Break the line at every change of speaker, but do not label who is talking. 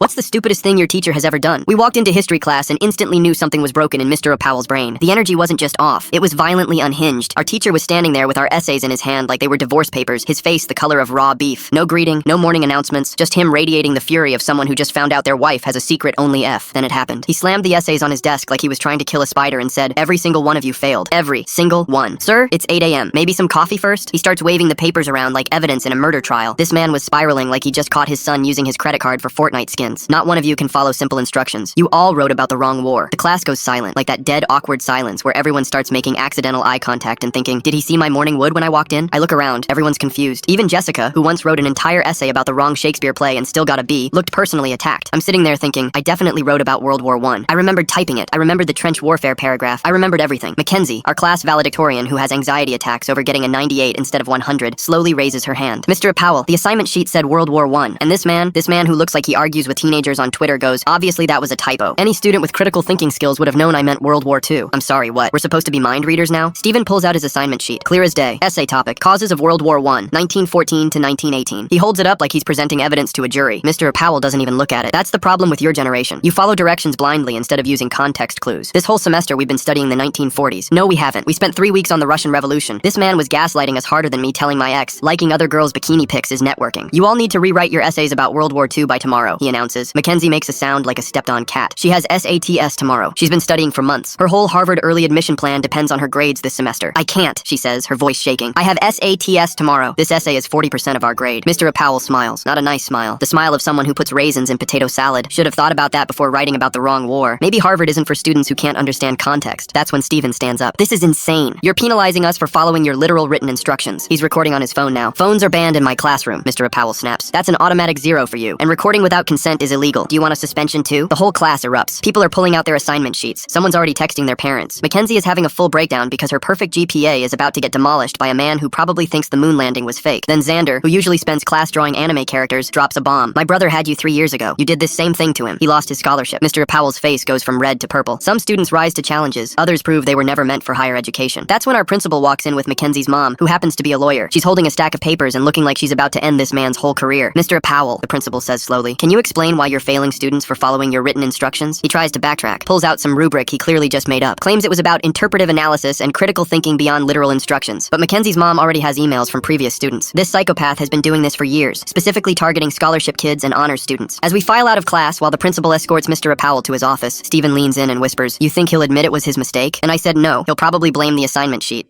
What's the stupidest thing your teacher has ever done? We walked into history class and instantly knew something was broken in Mr. Powell's brain. The energy wasn't just off, it was violently unhinged. Our teacher was standing there with our essays in his hand like they were divorce papers, his face the color of raw beef. No greeting, no morning announcements, just him radiating the fury of someone who just found out their wife has a secret only F. Then it happened. He slammed the essays on his desk like he was trying to kill a spider and said, "Every single one of you failed. Every single one. Sir, it's 8 a.m. Maybe some coffee first?" He starts waving the papers around like evidence in a murder trial. This man was spiraling like he just caught his son using his credit card for Fortnite skins. Not one of you can follow simple instructions. You all wrote about the wrong war. The class goes silent, like that dead, awkward silence where everyone starts making accidental eye contact and thinking, did he see my morning wood when I walked in? I look around, everyone's confused. Even Jessica, who once wrote an entire essay about the wrong Shakespeare play and still got a B, looked personally attacked. I'm sitting there thinking, I definitely wrote about World War I. I remembered typing it. I remembered the trench warfare paragraph. I remembered everything. Mackenzie, our class valedictorian who has anxiety attacks over getting a 98 instead of 100, slowly raises her hand. Mr. Powell, the assignment sheet said World War I. And this man who looks like he argues with teenagers on Twitter goes, obviously that was a typo. Any student with critical thinking skills would have known I meant World War II. I'm sorry, what? We're supposed to be mind readers now? Steven pulls out his assignment sheet. Clear as day. Essay topic. Causes of World War I, 1914 to 1918. He holds it up like he's presenting evidence to a jury. Mr. Powell doesn't even look at it. That's the problem with your generation. You follow directions blindly instead of using context clues. This whole semester we've been studying the 1940s. No, we haven't. We spent 3 weeks on the Russian Revolution. This man was gaslighting us harder than me telling my ex liking other girls' bikini pics is networking. You all need to rewrite your essays about World War II by tomorrow, he announces. Mackenzie makes a sound like a stepped-on cat. She has SATs tomorrow. She's been studying for months. Her whole Harvard early admission plan depends on her grades this semester. I can't, she says, her voice shaking. I have SATs tomorrow. This essay is 40% of our grade. Mr. Powell smiles. Not a nice smile. The smile of someone who puts raisins in potato salad. Should have thought about that before writing about the wrong war. Maybe Harvard isn't for students who can't understand context. That's when Steven stands up. This is insane. You're penalizing us for following your literal written instructions. He's recording on his phone now. Phones are banned in my classroom, Mr. Powell snaps. That's an automatic 0 for you. And recording without consent is illegal. Do you want a suspension too? The whole class erupts. People are pulling out their assignment sheets. Someone's already texting their parents. Mackenzie is having a full breakdown because her perfect GPA is about to get demolished by a man who probably thinks the moon landing was fake. Then Xander, who usually spends class drawing anime characters, drops a bomb. My brother had you 3 years ago. You did this same thing to him. He lost his scholarship. Mr. Powell's face goes from red to purple. Some students rise to challenges. Others prove they were never meant for higher education. That's when our principal walks in with Mackenzie's mom, who happens to be a lawyer. She's holding a stack of papers and looking like she's about to end this man's whole career. Mr. Powell, the principal says slowly, can you explain why you're failing students for following your written instructions? He tries to backtrack, pulls out some rubric he clearly just made up, claims it was about interpretive analysis and critical thinking beyond literal instructions. But Mackenzie's mom already has emails from previous students. This psychopath has been doing this for years, specifically targeting scholarship kids and honors students. As we file out of class while the principal escorts Mr. Powell to his office, Steven leans in and whispers, you think he'll admit it was his mistake? And I said no, he'll probably blame the assignment sheet.